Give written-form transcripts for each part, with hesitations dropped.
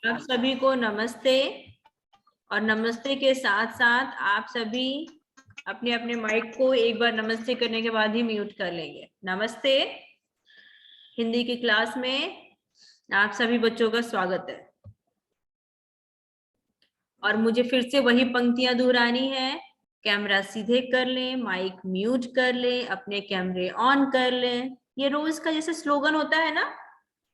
आप सभी को नमस्ते। और नमस्ते के साथ साथ आप सभी अपने अपने माइक को एक बार नमस्ते करने के बाद ही म्यूट कर लेंगे। नमस्ते। हिंदी की क्लास में आप सभी बच्चों का स्वागत है। और मुझे फिर से वही पंक्तियां दोहरानी है। कैमरा सीधे कर लें, माइक म्यूट कर लें, अपने कैमरे ऑन कर लें। ये रोज का जैसे स्लोगन होता है ना,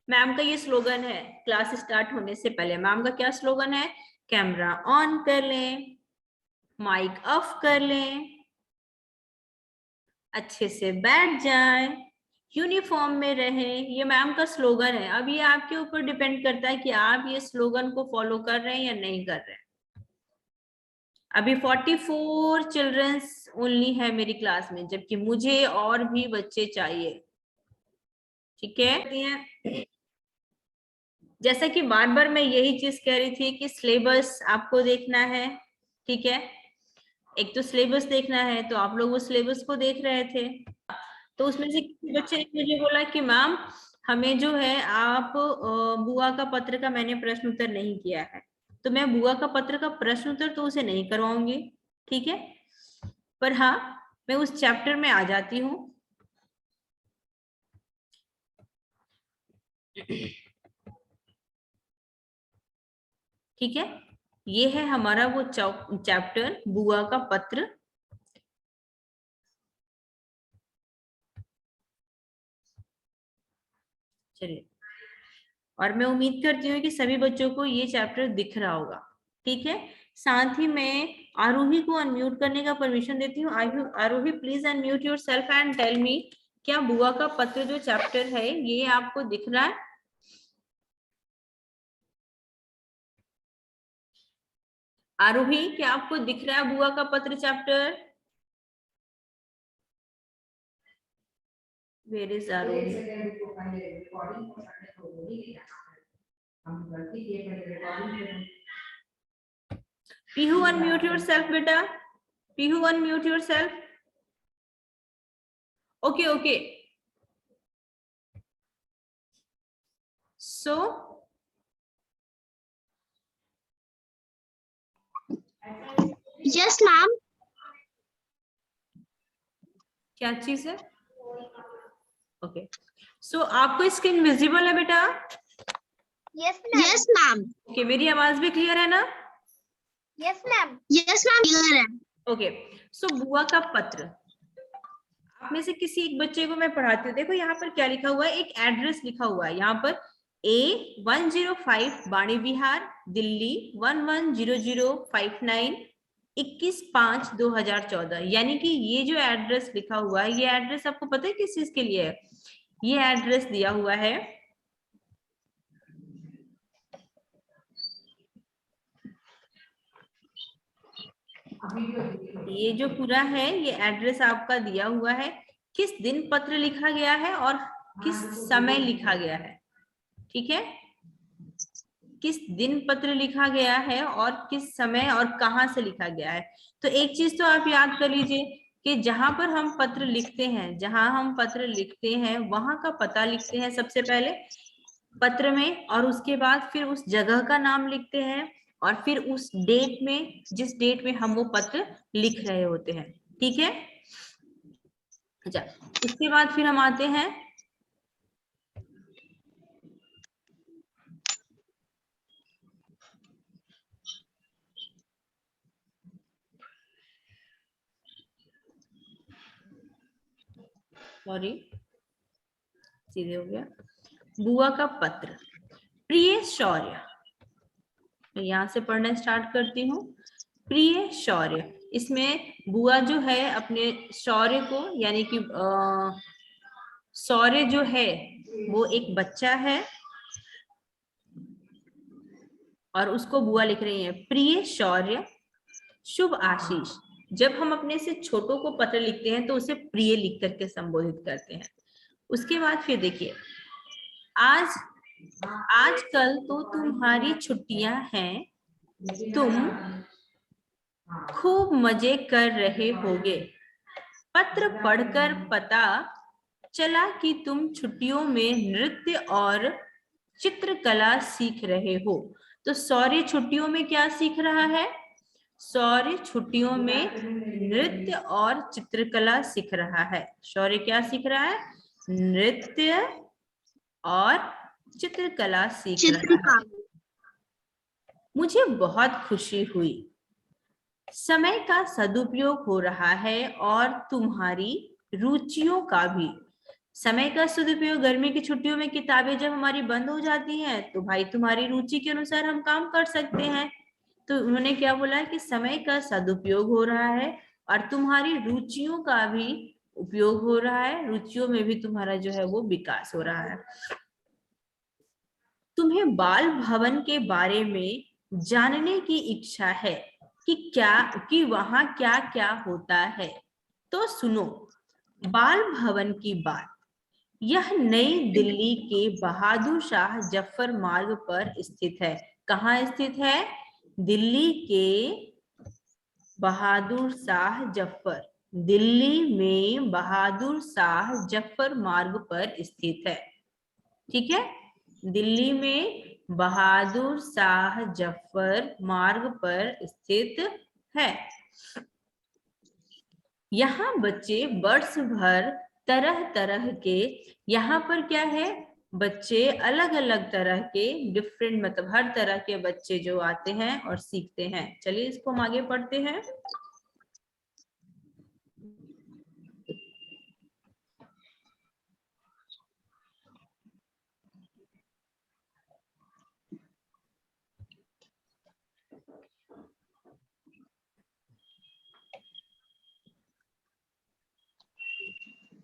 मैम का ये स्लोगन है क्लास स्टार्ट होने से पहले। मैम का क्या स्लोगन है? कैमरा ऑन कर लें, माइक ऑफ कर लें, अच्छे से बैठ जाएं, यूनिफॉर्म में रहें। ये मैम का स्लोगन है। अब ये आपके ऊपर डिपेंड करता है कि आप ये स्लोगन को फॉलो कर रहे हैं या नहीं कर रहे हैं। अभी 44 चिल्ड्रंस ओनली है मेरी क्लास में, जबकि मुझे और भी बच्चे चाहिए। ठीक है, जैसा कि बार बार मैं यही चीज कह रही थी कि सिलेबस आपको देखना है। ठीक है, एक तो सिलेबस देखना है, तो आप लोग वो सिलेबस को देख रहे थे। तो उसमें से किसी बच्चे ने मुझे बोला कि मैम हमें जो है आप बुआ का पत्र का मैंने प्रश्न उत्तर नहीं किया है, तो मैं बुआ का पत्र का प्रश्न उत्तर तो उसे नहीं करवाऊंगी। ठीक है, पर हाँ मैं उस चैप्टर में आ जाती हूँ। ठीक है, ये है हमारा वो चैप्टर बुआ का पत्र। चलिए, और मैं उम्मीद करती हूँ कि सभी बच्चों को ये चैप्टर दिख रहा होगा। ठीक है, साथ ही मैं आरोही को अनम्यूट करने का परमिशन देती हूँ। Aarohi please unmute yourself and tell me, क्या बुआ का पत्र जो चैप्टर है ये आपको दिख रहा है? आरोही, क्या आपको दिख रहा है बुआ का पत्र chapter? Where is Aarohi? Pihu unmute yourself बेटा, Pihu unmute yourself. Okay okay, so yes ma'am. क्या चीज है? ओके, सो आपको स्क्रीन विजिबल है बेटा? Yes ma'am. ओके, मेरी आवाज भी क्लियर है ना? Yes ma'am. Yes ma'am clear है। ओके, सो बुआ का पत्र, आप में से किसी एक बच्चे को मैं पढ़ाती हूँ। देखो यहाँ पर क्या लिखा हुआ है, एक एड्रेस लिखा हुआ है यहाँ पर, A105 बाणी विहार, दिल्ली 110059, 21/5/2014। यानी कि ये जो एड्रेस लिखा हुआ है, ये एड्रेस आपको पता है किस चीज के लिए है? ये एड्रेस दिया हुआ है ये जो पूरा है, ये एड्रेस आपका दिया हुआ है, किस दिन पत्र लिखा गया है और किस समय लिखा गया है। ठीक है, किस दिन पत्र लिखा गया है और किस समय और कहां से लिखा गया है। तो एक चीज तो आप याद कर लीजिए कि जहां पर हम पत्र लिखते हैं, जहां हम पत्र लिखते हैं वहां का पता लिखते हैं सबसे पहले पत्र में, और उसके बाद फिर उस जगह का नाम लिखते हैं, और फिर उस डेट में, जिस डेट में हम वो पत्र लिख रहे होते हैं। ठीक है, अच्छा, उसके बाद फिर हम आते हैं सॉरी सीधे हो गया, बुआ का पत्र। प्रिय शौर्य, मैं यहाँ से पढ़ना स्टार्ट करती हूँ। प्रिय शौर्य, इसमें बुआ जो है अपने शौर्य को, यानी कि शौर्य जो है वो एक बच्चा है और उसको बुआ लिख रही है, प्रिय शौर्य शुभ आशीष। जब हम अपने से छोटों को पत्र लिखते हैं तो उसे प्रिय लिख करके संबोधित करते हैं। उसके बाद फिर देखिए, आज आजकल तो तुम्हारी छुट्टियां हैं, तुम खूब मजे कर रहे होगे। पत्र पढ़कर पता चला कि तुम छुट्टियों में नृत्य और चित्रकला सीख रहे हो। तो शौर्य छुट्टियों में क्या सीख रहा है? शौर्य छुट्टियों में नृत्य और चित्रकला सीख रहा है। शौर्य क्या सीख रहा है? नृत्य और चित्रकला सीख रहा है। मुझे बहुत खुशी हुई। समय का सदुपयोग हो रहा है और तुम्हारी रुचियों का भी। समय का सदुपयोग, गर्मी की छुट्टियों में किताबें जब हमारी बंद हो जाती हैं तो भाई तुम्हारी रुचि के अनुसार हम काम कर सकते हैं। तो उन्होंने क्या बोला कि समय का सदुपयोग हो रहा है और तुम्हारी रुचियों का भी उपयोग हो रहा है, रुचियों में भी तुम्हारा जो है वो विकास हो रहा है। तुम्हें बाल भवन के बारे में जानने की इच्छा है कि वहां क्या क्या होता है। तो सुनो बाल भवन की बात। यह नई दिल्ली के बहादुर शाह जफर मार्ग पर स्थित है। कहाँ स्थित है? दिल्ली के बहादुर शाह जफर, दिल्ली में बहादुर शाह जफर मार्ग पर स्थित है। ठीक है, दिल्ली में बहादुर शाह जफर मार्ग पर स्थित है। यहाँ बच्चे वर्ष भर तरह तरह के, यहाँ पर क्या है, बच्चे अलग अलग तरह के, डिफरेंट मतलब हर तरह के बच्चे जो आते हैं और सीखते हैं। चलिए इसको हम आगे पढ़ते हैं।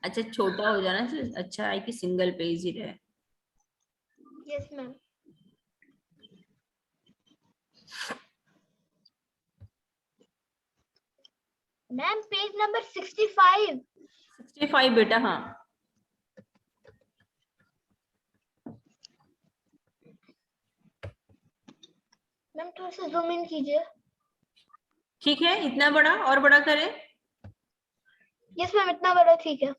अच्छा छोटा हो जाना चाहिए, अच्छा है कि सिंगल पेज ही रहे। Yes ma'am. Ma'am page number 65। 65 बेटा, हाँ मैम थोड़ा सा जूम इन कीजिए। ठीक है, इतना बड़ा और बड़ा करें? यस मैम इतना बड़ा ठीक है।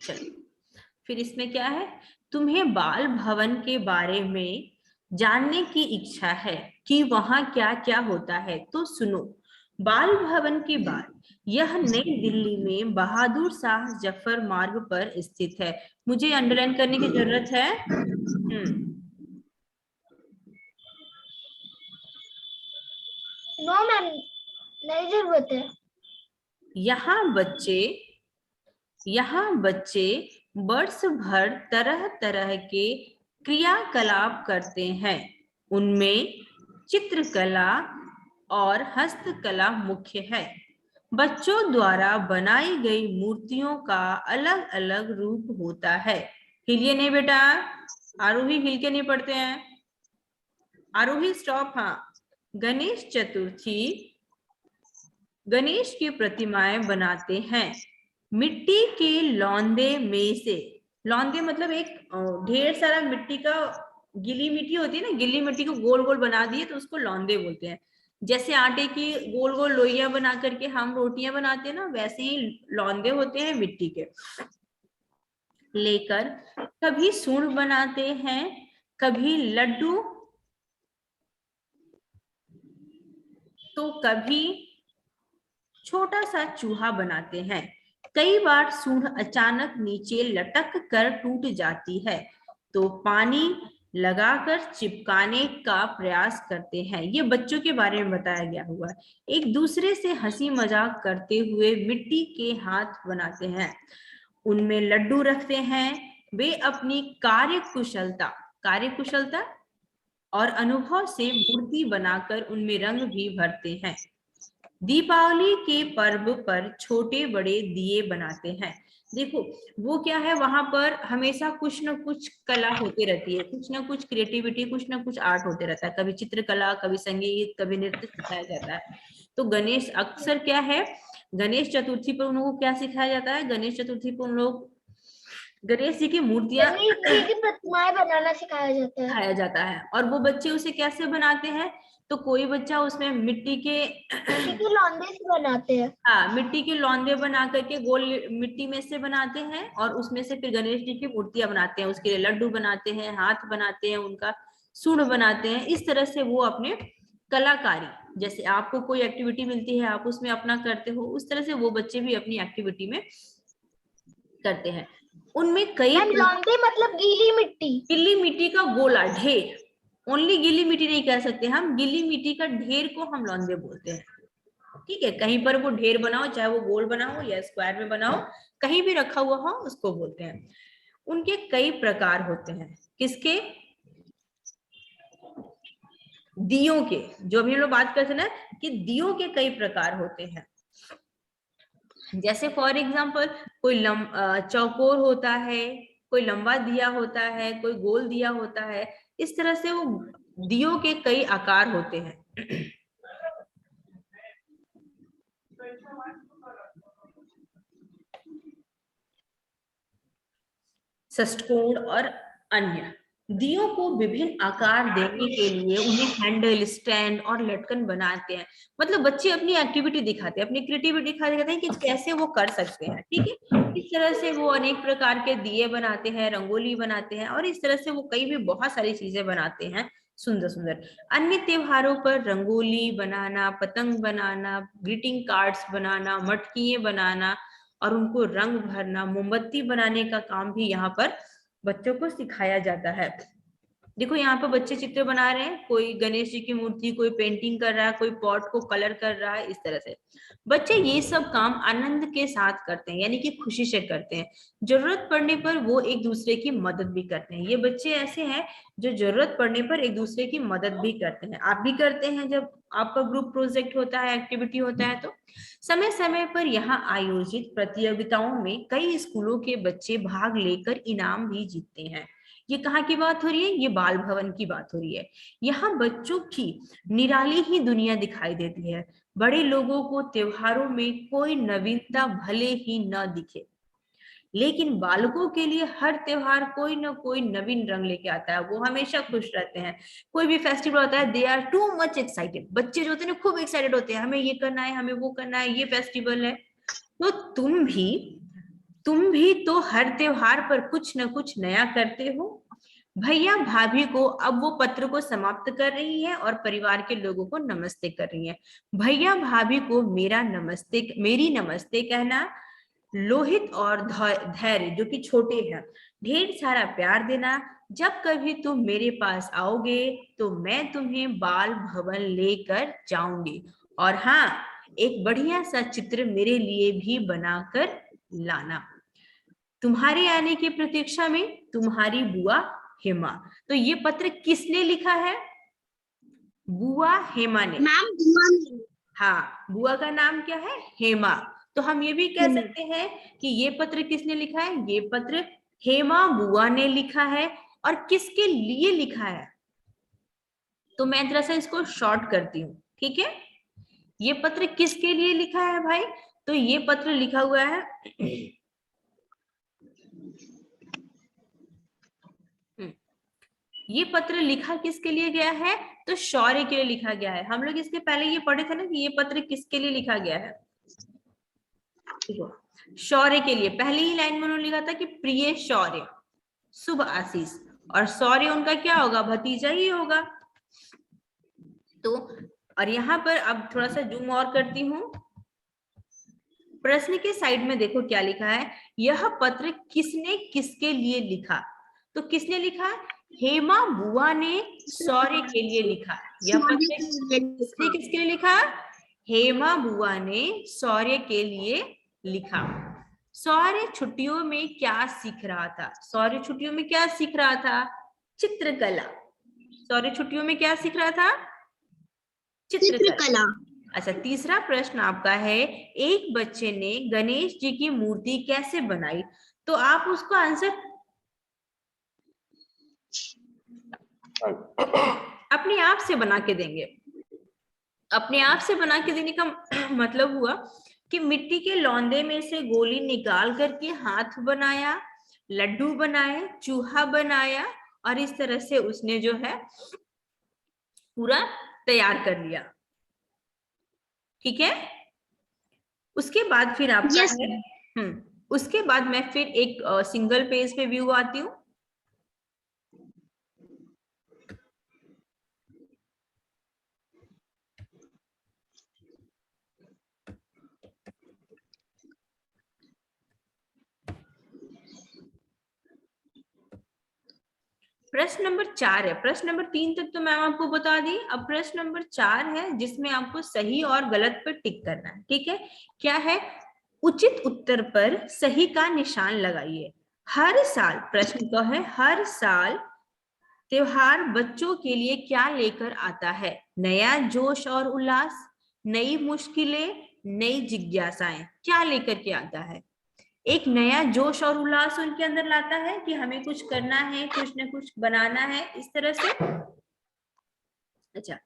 चलिए फिर इसमें क्या है, तुम्हें बाल भवन के बारे में जानने की इच्छा है कि वहां क्या क्या होता है। तो सुनो बाल भवन की बात। यह नई दिल्ली में बहादुर शाह जफर मार्ग पर स्थित है। मुझे अंडरलाइन करने की जरूरत है? नो मैम नहीं जरूरत है। यहाँ बच्चे वर्ष भर तरह तरह के क्रियाकलाप करते हैं। उनमें चित्रकला और हस्तकला मुख्य है। बच्चों द्वारा बनाई गई मूर्तियों का अलग अलग रूप होता है। हिलिए नहीं बेटा, आरोही हिल के नहीं पढ़ते हैं। आरोही स्टॉप। हाँ, गणेश चतुर्थी, गणेश की प्रतिमाएं बनाते हैं मिट्टी के लौंदे में से। लौंदे मतलब एक ढेर सारा मिट्टी का, गीली मिट्टी होती है ना, गीली मिट्टी को गोल गोल बना दिए तो उसको लौंदे बोलते हैं। जैसे आटे की गोल गोल लोइयां बना करके हम रोटियां बनाते हैं ना, वैसे ही लौंदे होते हैं मिट्टी के। लेकर कभी सूंड बनाते हैं, कभी लड्डू, तो कभी छोटा सा चूहा बनाते हैं। कई बार सूंड अचानक नीचे लटक कर टूट जाती है तो पानी लगाकर चिपकाने का प्रयास करते हैं। ये बच्चों के बारे में बताया गया हुआ है। एक दूसरे से हंसी मजाक करते हुए मिट्टी के हाथ बनाते हैं, उनमें लड्डू रखते हैं। वे अपनी कार्यकुशलता और अनुभव से मूर्ति बनाकर उनमें रंग भी भरते हैं। दीपावली के पर्व पर छोटे बड़े दिए बनाते हैं। देखो वो क्या है, वहां पर हमेशा कुछ ना कुछ कला होती रहती है, कुछ ना कुछ क्रिएटिविटी, कुछ ना कुछ आर्ट होते रहता है। कभी चित्रकला, कभी संगीत, कभी नृत्य सिखाया जाता है। तो गणेश अक्सर क्या है, गणेश चतुर्थी पर उन लोगों को क्या सिखाया जाता है? गणेश चतुर्थी पर उन लोग गणेश जी की मूर्तियां गणेश जी की प्रतिमाएं बनाना सिखाया जाता है। खाया जाता है। और वो बच्चे उसे कैसे बनाते हैं? तो कोई बच्चा उसमें मिट्टी के लौंडे से बनाते हैं। हाँ, मिट्टी के लौंदे बना करके गोल मिट्टी में से बनाते हैं और उसमें से फिर गणेश जी की मूर्तियां बनाते हैं, उसके लिए लड्डू बनाते हैं, हाथ बनाते हैं, उनका सूंड बनाते हैं। इस तरह से वो अपने कलाकारी, जैसे आपको कोई एक्टिविटी मिलती है आप उसमें अपना करते हो, उस तरह से वो बच्चे भी अपनी एक्टिविटी में करते हैं। उनमें कई लौंदे मतलब गीली मिट्टी, गीली मिट्टी का गोला ढेर, ओनली गीली मिट्टी नहीं कह सकते हम, गीली मिट्टी का ढेर को हम लौंदे बोलते हैं। ठीक है, कहीं पर वो ढेर बनाओ, चाहे वो गोल बनाओ या स्क्वायर में बनाओ, कहीं भी रखा हुआ हो उसको बोलते हैं। उनके कई प्रकार होते हैं। किसके? दियों के। जो अभी हम लोग बात करते हैं ना कि दियों के कई प्रकार होते हैं। जैसे फॉर एग्जाम्पल कोई चौकोर होता है, कोई लंबा दिया होता है, कोई गोल दिया होता है। इस तरह से वो दियों के कई आकार होते हैं। षष्ठकोण और अन्य दियों को विभिन्न आकार देने के लिए उन्हें हैंडल, स्टैंड और लटकन बनाते हैं। मतलब बच्चे अपनी एक्टिविटी दिखाते हैं, अपनी क्रिएटिविटी दिखाते हैं कि कैसे वो कर सकते हैं। ठीक है, इस तरह से वो अनेक प्रकार के दिए बनाते हैं, रंगोली बनाते हैं और इस तरह से वो कई भी बहुत सारी चीजें बनाते हैं सुंदर सुंदर। अन्य त्योहारों पर रंगोली बनाना, पतंग बनाना, ग्रीटिंग कार्ड्स बनाना, मटकियां बनाना और उनको रंग भरना, मोमबत्ती बनाने का काम भी यहाँ पर बच्चों को सिखाया जाता है। देखो यहाँ पे बच्चे चित्र बना रहे हैं, कोई गणेश जी की मूर्ति, कोई पेंटिंग कर रहा है, कोई पॉट को कलर कर रहा है। इस तरह से बच्चे ये सब काम आनंद के साथ करते हैं, यानी कि खुशी से करते हैं। जरूरत पड़ने पर वो एक दूसरे की मदद भी करते हैं। ये बच्चे ऐसे हैं जो जरूरत पड़ने पर एक दूसरे की मदद भी करते हैं। आप भी करते हैं जब आपका ग्रुप प्रोजेक्ट होता है, एक्टिविटी होता है। तो समय समय पर यहाँ आयोजित प्रतियोगिताओं में कई स्कूलों के बच्चे भाग लेकर इनाम भी जीतते हैं। ये कहाँ की बात हो रही है? ये बाल भवन की बात हो रही है। यहाँ बच्चों की निराली ही दुनिया दिखाई देती है। बड़े लोगों को त्योहारों में कोई नवीनता भले ही न दिखे, लेकिन बालकों के लिए हर त्योहार कोई ना कोई नवीन रंग लेके आता है। वो हमेशा खुश रहते हैं। कोई भी फेस्टिवल होता है, they are too much excited. बच्चे जो होते हैं ना खूब एक्साइटेड होते हैं, हमें ये करना है, हमें वो करना है, ये फेस्टिवल है। तो तुम भी तो हर त्योहार पर कुछ न कुछ नया करते हो। भैया भाभी को अब वो पत्र को समाप्त कर रही है और परिवार के लोगों को नमस्ते कर रही है। भैया भाभी को मेरी नमस्ते कहना, लोहित और धैर्य जो कि छोटे हैं, ढेर सारा प्यार देना। जब कभी तुम मेरे पास आओगे तो मैं तुम्हें बाल भवन लेकर जाऊंगी। और हाँ, एक बढ़िया सा चित्र मेरे लिए भी बनाकर लाना। तुम्हारे आने की प्रतीक्षा में, तुम्हारी बुआ हेमा। तो ये पत्र किसने लिखा है? बुआ हेमा ने। मैम बुआ ने। हाँ, बुआ का नाम क्या है? हेमा। तो हम ये भी कह सकते हैं कि ये पत्र किसने लिखा है? ये पत्र हेमा बुआ ने लिखा है। और किसके लिए लिखा है? तो मैं जरा सा इसको शॉर्ट करती हूँ। ठीक है, ये पत्र किसके लिए लिखा है भाई? तो ये पत्र लिखा हुआ है ये पत्र लिखा किसके लिए गया है? तो शौर्य के लिए लिखा गया है। हम लोग इसके पहले ये पढ़े थे ना कि ये पत्र किसके लिए लिखा गया है। देखो, शौर्य के लिए। पहली ही लाइन में उन्होंने लिखा था कि प्रिय शौर्य, शुभ आशीष। और शौर्य उनका क्या होगा? भतीजा ही होगा। तो और यहाँ पर अब थोड़ा सा जूम और करती हूँ। प्रश्न के साइड में देखो क्या लिखा है, यह पत्र किसने किसके लिए लिखा? तो किसने लिखा? हेमा बुआ ने शौर्य के लिए लिखा। यह पत्र किसने किसके लिए लिखा? हेमा बुआ ने शौर्य के लिए लिखा। शौर्य छुट्टियों में क्या सीख रहा था? शौर्य छुट्टियों में क्या सीख रहा था? चित्रकला। शौर्य छुट्टियों में क्या सीख रहा था? चित्रकला। अच्छा, तीसरा प्रश्न आपका है, एक बच्चे ने गणेश जी की मूर्ति कैसे बनाई? तो आप उसको आंसर अपने आप से बना के देंगे। अपने आप से बना के देने का मतलब हुआ कि मिट्टी के लौंदे में से गोली निकाल करके हाथ बनाया, लड्डू बनाए, चूहा बनाया और इस तरह से उसने जो है पूरा तैयार कर लिया, ठीक है। उसके बाद फिर आपका Yes, है उसके बाद मैं फिर एक सिंगल पेज पे व्यू आती हूँ। प्रश्न नंबर 4 है, प्रश्न नंबर 3 तक तो मैम आपको बता दी। अब प्रश्न नंबर 4 है जिसमें आपको सही और गलत पर टिक करना है, ठीक है। क्या है? उचित उत्तर पर सही का निशान लगाइए। हर साल, प्रश्न तो है हर साल त्योहार बच्चों के लिए क्या लेकर आता है? नया जोश और उल्लास, नई मुश्किलें, नई जिज्ञासाएं, क्या लेकर के आता है? एक नया जोश और उल्लास उनके अंदर लाता है कि हमें कुछ करना है, कुछ न कुछ बनाना है, इस तरह से। अच्छा,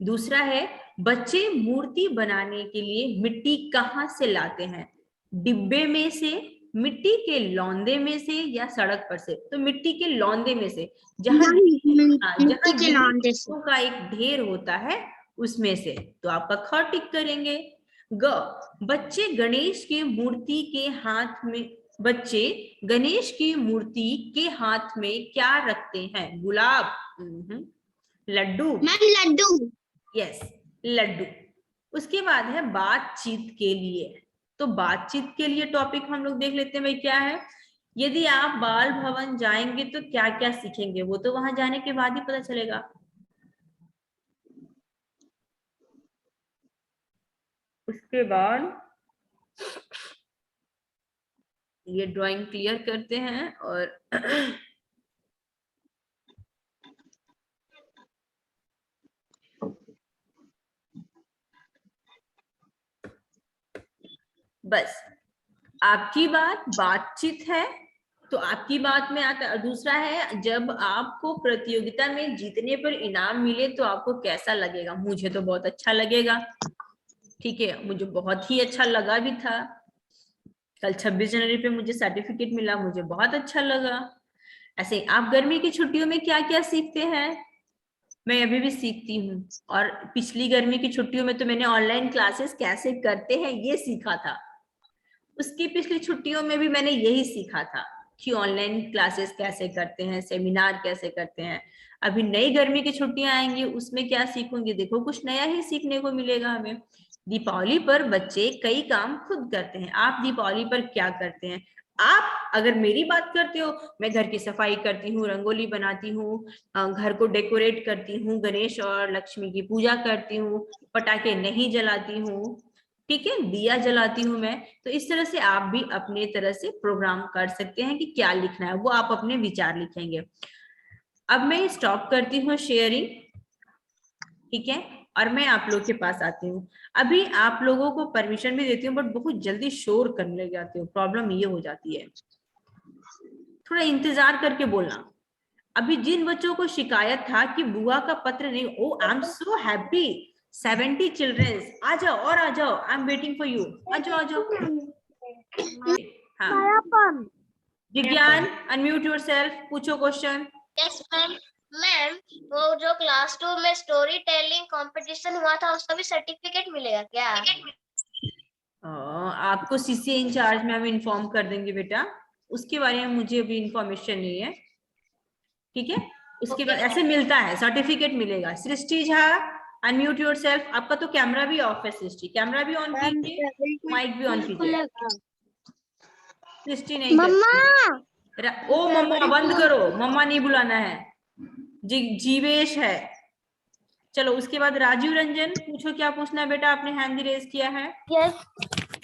दूसरा है बच्चे मूर्ति बनाने के लिए मिट्टी कहाँ से लाते हैं? डिब्बे में से, मिट्टी के लौंदे में से, या सड़क पर से? तो मिट्टी के लौंदे में से, जहाँ मिट्टी का एक ढेर होता है उसमें से। तो आपका ख टिक करेंगे। ग, बच्चे गणेश की मूर्ति के हाथ में, बच्चे गणेश की मूर्ति के हाथ में क्या रखते हैं? गुलाब, लड्डू, लड्डू। यस, लड्डू। उसके बाद है बातचीत के लिए। तो बातचीत के लिए टॉपिक हम लोग देख लेते हैं भाई क्या है। यदि आप बाल भवन जाएंगे तो क्या क्या सीखेंगे? वो तो वहां जाने के बाद ही पता चलेगा। उसके बाद ये ड्राइंग क्लियर करते हैं और बस आपकी बातचीत है तो आपकी बात में आता है। दूसरा है जब आपको प्रतियोगिता में जीतने पर इनाम मिले तो आपको कैसा लगेगा? मुझे तो बहुत अच्छा लगेगा, ठीक है। मुझे बहुत ही अच्छा लगा भी था। कल 26 जनवरी पे मुझे सर्टिफिकेट मिला, मुझे बहुत अच्छा लगा। ऐसे आप गर्मी की छुट्टियों में क्या क्या सीखते हैं? मैं अभी भी सीखती हूँ। और पिछली गर्मी की छुट्टियों में तो मैंने ऑनलाइन क्लासेस कैसे करते हैं ये सीखा था। उसकी पिछली छुट्टियों में भी मैंने यही सीखा था कि ऑनलाइन क्लासेस कैसे करते हैं, सेमिनार कैसे करते हैं। अभी नई गर्मी की छुट्टियां आएंगी, उसमें क्या सीखूंगी? देखो कुछ नया ही सीखने को मिलेगा हमें। दीपावली पर बच्चे कई काम खुद करते हैं। आप दीपावली पर क्या करते हैं? आप अगर मेरी बात करते हो, मैं घर की सफाई करती हूँ, रंगोली बनाती हूँ, घर को डेकोरेट करती हूँ, गणेश और लक्ष्मी की पूजा करती हूँ, पटाखे नहीं जलाती हूँ, ठीक है, दिया जलाती हूँ मैं। तो इस तरह से आप भी अपने तरह से प्रोग्राम कर सकते हैं कि क्या लिखना है, वो आप अपने विचार लिखेंगे। अब मैं स्टॉप करती हूँ शेयरिंग, ठीक है, और मैं आप लोग के पास आती हूँ। अभी आप लोगों को परमिशन भी देती हूँ बट बहुत जल्दी शोर करने लग जाती हूँ, प्रॉब्लम ये हो जाती है। थोड़ा इंतजार करके बोलना। अभी जिन बच्चों को शिकायत था कि बुआ का पत्र नहीं, oh I am so happy, 70 childrens, आ जाओ और आ जाओ, I am waiting for you, आ जाओ आ जाओ। हाँ, विज्ञान अनम्यूट योरसेल्फ, पूछो क्वेश्चन। Yes ma'am. मैम, वो जो क्लास 2 में स्टोरी टेलिंग कंपटीशन हुआ था उसका भी सर्टिफिकेट मिलेगा क्या? आपको सीसीए इंचार्ज में हम इन्फॉर्म कर देंगे बेटा, उसके बारे में मुझे अभी इंफॉर्मेशन नहीं है, ठीक है। उसके बाद ऐसे मिलता है, सर्टिफिकेट मिलेगा। सृष्टि झा अनम्यूट योरसेल्फ, आपका तो कैमरा भी ऑफ है सृष्टि, कैमरा भी ऑन कीजिए, माइक भी ऑन कीजिए। सृष्टि नहीं करती। ओ मम्मा बंद करो, मम्मा नहीं बुलाना है, जीवेश है। चलो उसके बाद राजीव रंजन, पूछो क्या पूछना है बेटा, आपने हैंड रेज किया है। Yes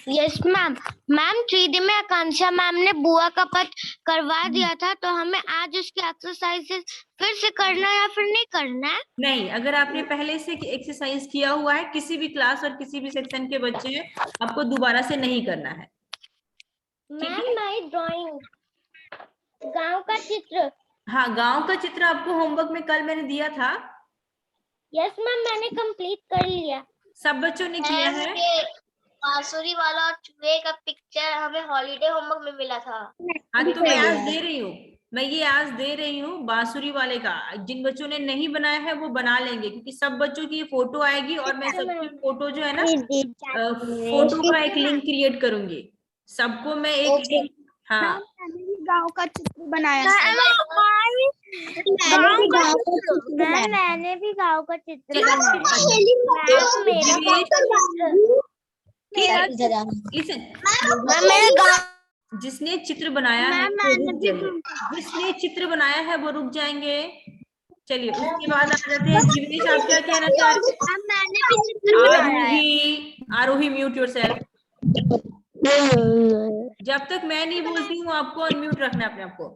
yes ma'am. Ma'am 3D में आकांक्षा मैम ने बुआ का पत्र करवा दिया था, तो हमें आज उसकी एक्सरसाइजेस फिर से करना है या फिर नहीं करना है? नहीं, अगर आपने पहले से एक्सरसाइज किया हुआ है, किसी भी क्लास और किसी भी सेक्शन के बच्चे हैं, आपको दोबारा से नहीं करना है। मैम माय ड्राइंग, गांव का चित्र। हाँ, गांव का चित्र आपको होमवर्क में कल मैंने दिया था। यस मैम, मैंने कंप्लीट कर लिया। सब बच्चों ने किया है। बांसुरी वाला और चूहे का पिक्चर हमें हॉलीडे होमवर्क में मिला था। हाँ तो मैं आज दे रही हूँ, मैं ये आज दे रही हूँ बांसुरी वाले का, जिन बच्चों ने नहीं बनाया है वो बना लेंगे, क्योंकि सब बच्चों की ये फोटो आएगी और मैं सबकी फोटो जो है ना फोटो का एक लिंक क्रिएट करूंगी, सबको मैं एक लिंक। हाँ गांव का चित्र बनाया मैंने भी गांव का चित्र चलो, जिसने चित्र बनाया है वो रुक जाइए, जिसने चित्र बनाया है वो रुक जाएंगे। चलिए उसके बाद आ जाते हैं जीवेश, आप क्या कहना चाह रहे हैं? आरोही, आरोही म्यूट योरसेल्फ। जब तक मैं नहीं बोलती हूँ आपको अनम्यूट रखना है अपने आप को।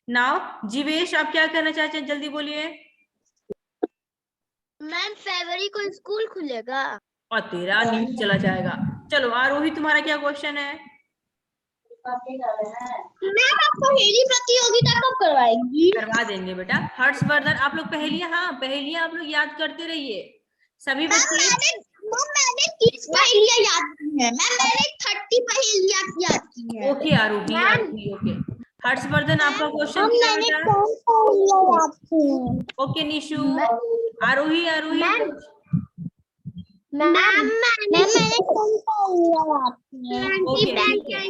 नाउ जीवेश, आप क्या कहना चाहते हैं, जल्दी बोलिए। मैम फरवरी को स्कूल खुलेगा और तेरा न्यूज चला जाएगा। चलो आरोही, तुम्हारा क्या क्वेश्चन है? मैम आप पहेली प्रतियोगिता कब करवाएंगी? करवा देंगे बेटा। हर्षवर्धन, आप लोग पहेलियां, हाँ पहेलियां आप लोग याद करते रहिए सभी बच्चे। मैंने 30 पहेलियां याद की है मैम, मैंने 30 पहेलियां याद की है। ओके आरोही, आरोही ओके। हर्षवर्धन, आपका क्वेश्चन क्या है बेटा? याद की है। ओके निशु। आरोही, आरोही मैम मैंने ओके ठीक है।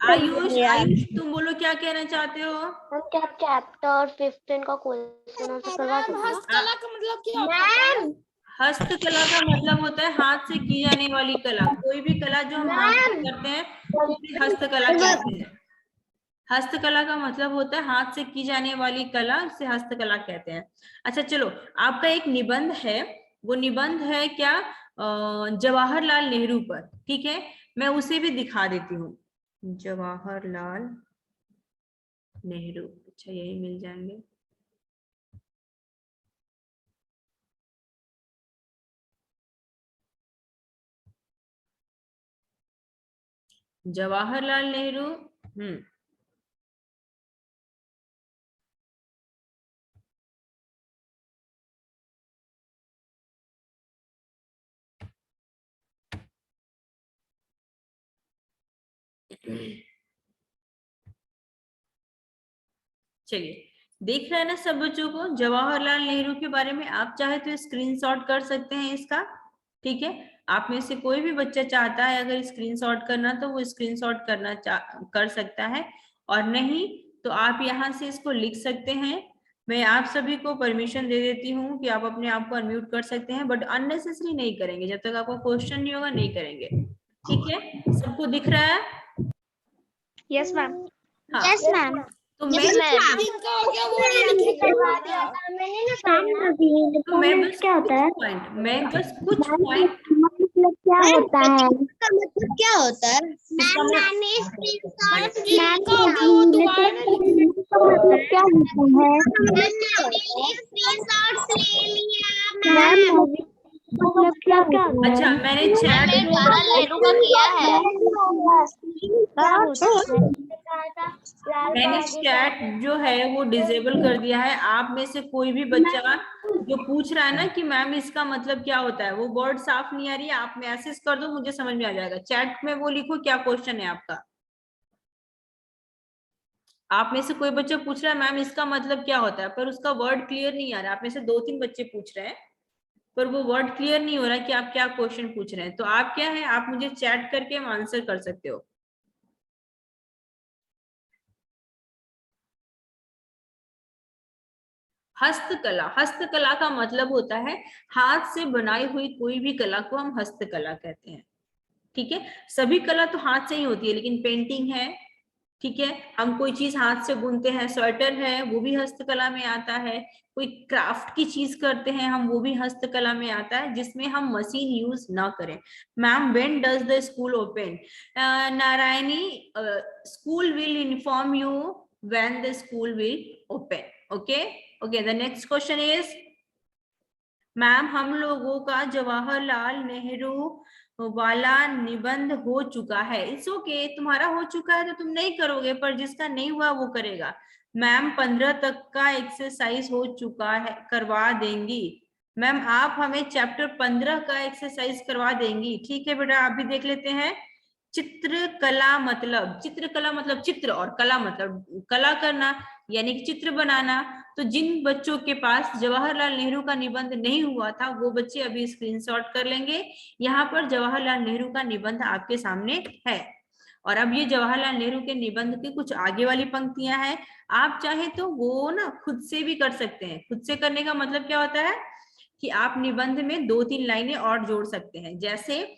आयुष, आयुष तुम बोलो क्या कहना चाहते हो? क्या चैप्टर 15 का क्वेश्चन आंसर करवा सकते हैं? हस्तकला का मतलब क्या होता है? हस्तकला का मतलब होता है हाथ से की जाने वाली कला। कोई भी कला जो हम हाथ से करते हैं उसे हस्तकला कहते हैं। हस्तकला का मतलब होता है हाथ से की जाने वाली कला, उसे हस्तकला कहते हैं। अच्छा चलो, आपका एक निबंध है, वो निबंध है क्या जवाहरलाल नेहरू पर, ठीक है, मैं उसे भी दिखा देती हूँ। जवाहरलाल नेहरू, अच्छा यही मिल जाएंगे। जवाहरलाल नेहरू, चलिए देख रहे हैं ना सब बच्चों को, जवाहरलाल नेहरू के बारे में आप चाहे तो स्क्रीनशॉट कर सकते हैं इसका, ठीक है। आप में से कोई भी बच्चा चाहता है अगर स्क्रीनशॉट करना तो वो स्क्रीनशॉट कर सकता है, और नहीं तो आप यहाँ से इसको लिख सकते हैं। मैं आप सभी को परमिशन दे देती हूँ कि आप अपने आप को अनम्यूट कर सकते हैं, बट अननेसेसरी नहीं करेंगे, जब तक आपका क्वेश्चन नहीं होगा नहीं करेंगे, ठीक है। सबको दिख रहा है? Yes ma'am. हाँ यस मैम। तो मैं बस कुछ पॉइंट क्या होता है? इसका मतलब क्या होता है? मैम मैंने स्क्रीनशॉट क्या होता ले लिया मैम। अच्छा मैंने चैट जवाहरलाल नेहरू का किया है। मैंने चैट जो है वो डिसेबल कर दिया है। आप में से कोई भी बच्चा जो पूछ रहा है ना कि मैम इसका मतलब क्या होता है, वो वर्ड साफ नहीं आ रही है, आप मैसेज कर दो, मुझे समझ में आ जाएगा। चैट में वो लिखो क्या क्वेश्चन है आपका। आप में से कोई बच्चा पूछ रहा है मैम इसका मतलब क्या होता है, पर उसका वर्ड क्लियर नहीं आ रहा है। आप में से 2-3 बच्चे पूछ रहे हैं पर वो वर्ड क्लियर नहीं हो रहा कि आप क्या क्वेश्चन पूछ रहे हैं। तो आप क्या है, आप मुझे चैट करके आंसर कर सकते हो। हस्तकला, हस्तकला का मतलब होता है हाथ से बनाई हुई कोई भी कला को हम हस्तकला कहते हैं, ठीक है। सभी कला तो हाथ से ही होती है, लेकिन पेंटिंग है, ठीक है, हम कोई चीज हाथ से बुनते हैं, स्वेटर है वो भी हस्तकला में आता है, कोई क्राफ्ट की चीज करते हैं हम, वो भी हस्तकला में आता है, जिसमें हम मशीन यूज ना करें। Ma'am when does the school open? Narayani, school will inform you when the school will open. Okay okay, the next question is, ma'am हम लोगों का जवाहरलाल नेहरू वाला निबंध हो चुका है। इट्स ओके, तुम्हारा हो चुका है तो तुम नहीं करोगे, पर जिसका नहीं हुआ वो करेगा। मैम 15 तक का एक्सरसाइज हो चुका है, करवा देंगी। मैम आप हमें चैप्टर 15 का एक्सरसाइज करवा देंगी, ठीक है बेटा। आप भी देख लेते हैं। चित्रकला मतलब, चित्रकला मतलब चित्र, और कला मतलब कला करना। यानी कि चित्र बनाना। तो जिन बच्चों के पास जवाहरलाल नेहरू का निबंध नहीं हुआ था वो बच्चे अभी स्क्रीनशॉट कर लेंगे। यहाँ पर जवाहरलाल नेहरू का निबंध आपके सामने है और अब ये जवाहरलाल नेहरू के निबंध की कुछ आगे वाली पंक्तियां हैं। आप चाहे तो वो ना खुद से भी कर सकते हैं। खुद से करने का मतलब क्या होता है कि आप निबंध में 2-3 लाइनें और जोड़ सकते हैं। जैसे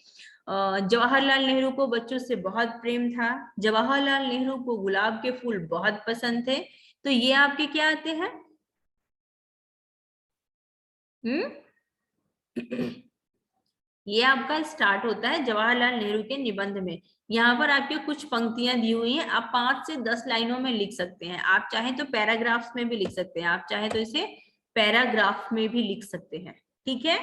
जवाहरलाल नेहरू को बच्चों से बहुत प्रेम था, जवाहरलाल नेहरू को गुलाब के फूल बहुत पसंद थे। तो ये आपके क्या आते हैं? ये आपका स्टार्ट होता है जवाहरलाल नेहरू के निबंध में। यहाँ पर आपके कुछ पंक्तियां दी हुई हैं, आप 5 से 10 लाइनों में लिख सकते हैं। आप चाहें तो पैराग्राफ्स में भी लिख सकते हैं, आप चाहें तो इसे पैराग्राफ में भी लिख सकते हैं। ठीक है।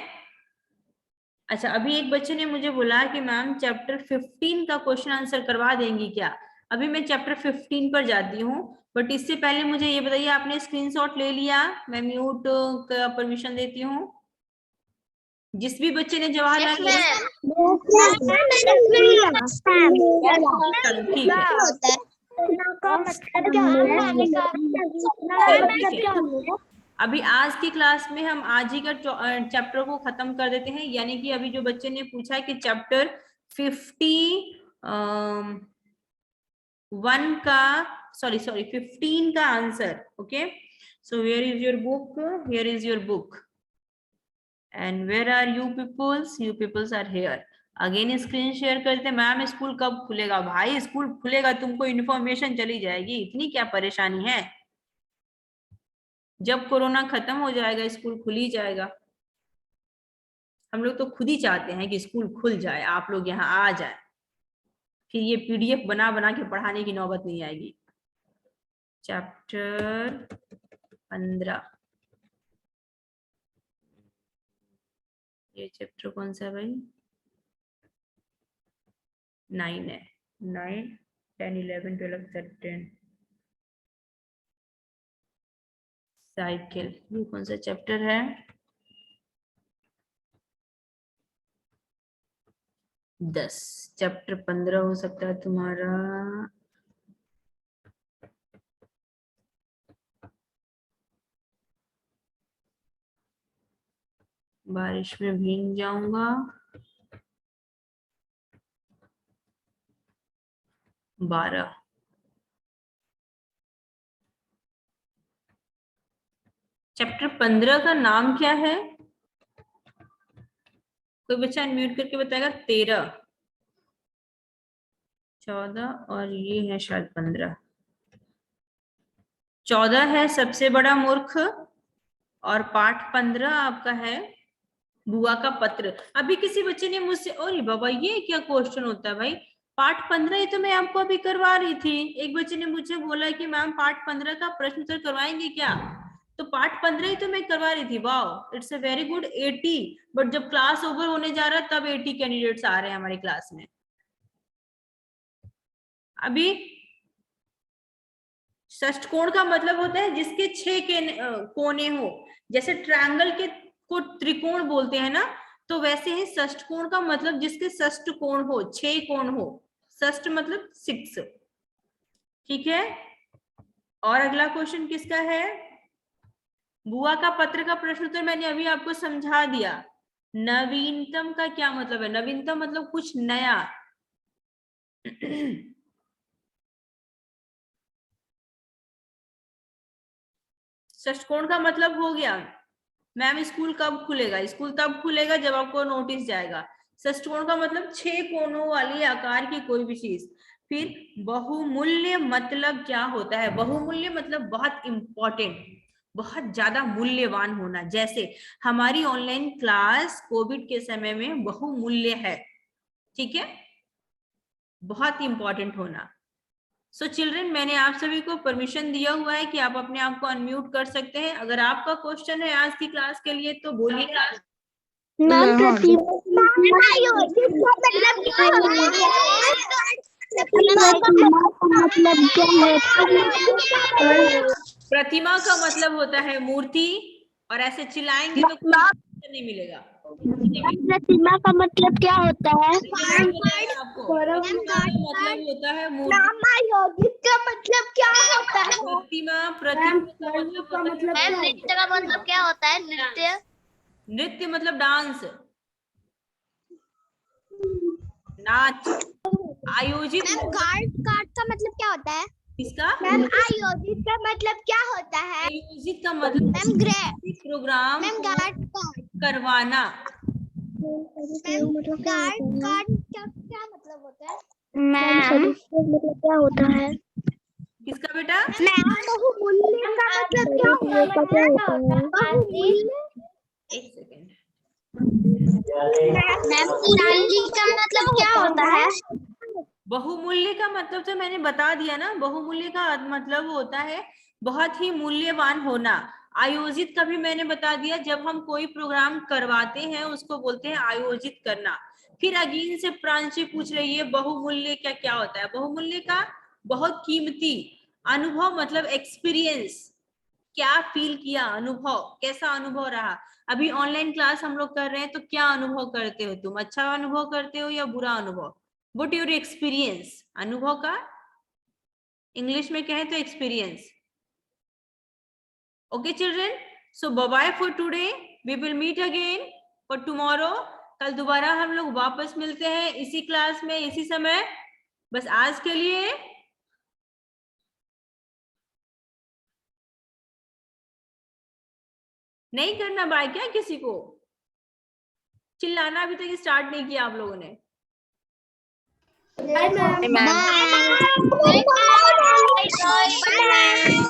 अच्छा, अभी एक बच्चे ने मुझे बोला कि मैम चैप्टर 15 का क्वेश्चन आंसर करवा देंगी क्या? अभी मैं चैप्टर 15 पर जाती हूँ, बट इससे पहले मुझे ये बताइए, आपने स्क्रीनशॉट ले लिया? मैं म्यूट का परमिशन देती हूँ। जिस भी बच्चे ने जवाहरलाल ठीक है। अभी आज की क्लास में हम आज ही का चैप्टर को खत्म कर देते हैं। यानी कि अभी जो बच्चे ने पूछा है कि चैप्टर 15 का answer. Okay, so where is your book? Here is your book and where are you peoples? You peoples are here. Again screen share करते हैं। मैम स्कूल कब खुलेगा? भाई स्कूल खुलेगा, तुमको इन्फॉर्मेशन चली जाएगी, इतनी क्या परेशानी है? जब कोरोना खत्म हो जाएगा स्कूल खुल ही जाएगा। हम लोग तो खुद ही चाहते हैं कि स्कूल खुल जाए, आप लोग यहाँ आ जाए, फिर ये पीडीएफ बना बना के पढ़ाने की नौबत नहीं आएगी। चैप्टर 15, ये चैप्टर कौन सा है भाई? 9 है। 9, 10, 11, 12, 13 साइकिल। ये कौन सा चैप्टर है? 10। चैप्टर 15 हो सकता है तुम्हारा। बारिश में भीग जाऊंगा। 12। चैप्टर 15 का नाम क्या है? कोई बच्चा अनम्यूट करके बताएगा। 13, 14 और ये है शायद 15। 14 है सबसे बड़ा मूर्ख और पाठ 15 आपका है बुआ का पत्र। अभी किसी बच्चे ने मुझसे, अरे बाबा ये क्या क्वेश्चन होता है भाई? पाठ 15 ही तो मैं आपको अभी करवा रही थी। एक बच्चे ने मुझे बोला कि मैम पाठ 15 का प्रश्न उत्तर करवाएंगे क्या? तो पाठ 15 ही तो मैं करवा रही थी। Wow, it's a very good. 80, but जब क्लास ओवर होने जा रहा है तब 80 कैंडिडेट्स आ रहे हैं हमारी क्लास में। अभी षष्ठकोण का मतलब होता है जिसके 6 कोने हो। जैसे ट्रायंगल के को त्रिकोण बोलते हैं ना, तो वैसे ही षष्ठकोण का मतलब जिसके षष्ठ कोण हो, 6 कोण हो। षष्ठ मतलब 6। ठीक है। और अगला क्वेश्चन किसका है? बुआ का पत्र का प्रश्न उत्तर मैंने अभी आपको समझा दिया। नवीनतम का क्या मतलब है? नवीनतम मतलब कुछ नया। षष्ठकोण का मतलब हो गया मैम स्कूल कब खुलेगा? स्कूल तब खुलेगा जब आपको नोटिस जाएगा। षष्ठकोण का मतलब 6 कोणों वाली आकार की कोई भी चीज। फिर बहुमूल्य मतलब क्या होता है? बहुमूल्य मतलब बहुत इंपॉर्टेंट, बहुत ज्यादा मूल्यवान होना। जैसे हमारी ऑनलाइन क्लास कोविड के समय में बहुमूल्य है। ठीक है, बहुत इंपॉर्टेंट होना। सो चिल्ड्रन, मैंने आप सभी को परमिशन दिया हुआ है कि आप अपने आप को अनम्यूट कर सकते हैं। अगर आपका क्वेश्चन है आज की क्लास के लिए तो बोलिए। मैम प्रतिमा का मतलब होता है मूर्ति, और ऐसे चिल्लाएंगे तो कुछ नहीं मिलेगा। प्रतिमा का मतलब क्या होता है? आपको प्रतिमा का मतलब होता है मूर्ति। आयोजित का मतलब क्या होता है? प्रतिमा प्रतिमा का मतलब होता है मूर्ति। नृत्य का मतलब क्या होता है? नृत्य नृत्य मतलब डांस, नाच। आयोजित मैम गार्ड कार्ड का मतलब क्या होता है? इसका मैम आयोजित का मतलब क्या होता है? आयोजित का मतलब मैम प्रोग्राम मैम को गार्ड कार्ड करवाना। मैम गार्ड कार्ड क्या क्या मतलब होता है? मैम मतलब क्या होता है? किसका बेटा? मैम बहुमूल्य का मतलब क्या होता है? बहुमूल्य। एक सेकेंड। मैम चांदी का मतलब क्या होता है? बहुमूल्य का मतलब तो मैंने बता दिया ना, बहुमूल्य का मतलब होता है बहुत ही मूल्यवान होना। आयोजित का भी मैंने बता दिया, जब हम कोई प्रोग्राम करवाते हैं उसको बोलते हैं आयोजित करना। फिर अगेन से प्रांशी पूछ रही है बहुमूल्य क्या क्या होता है। बहुमूल्य का बहुत कीमती, अनुभव मतलब एक्सपीरियंस, क्या फील किया, अनुभव, कैसा अनुभव रहा। अभी ऑनलाइन क्लास हम लोग कर रहे हैं तो क्या अनुभव करते हो तुम? अच्छा अनुभव करते हो या बुरा अनुभव? What your experience? अनुभव का इंग्लिश में कहें तो experience. Okay children, so bye bye for today, we will meet again for tomorrow. कल दोबारा हम लोग वापस मिलते हैं इसी क्लास में इसी समय। बस आज के लिए नहीं करना बाय क्या किसी को? चिल्लाना अभी तक स्टार्ट नहीं किया आप लोगों ने। Bye ma'am. Bye bye.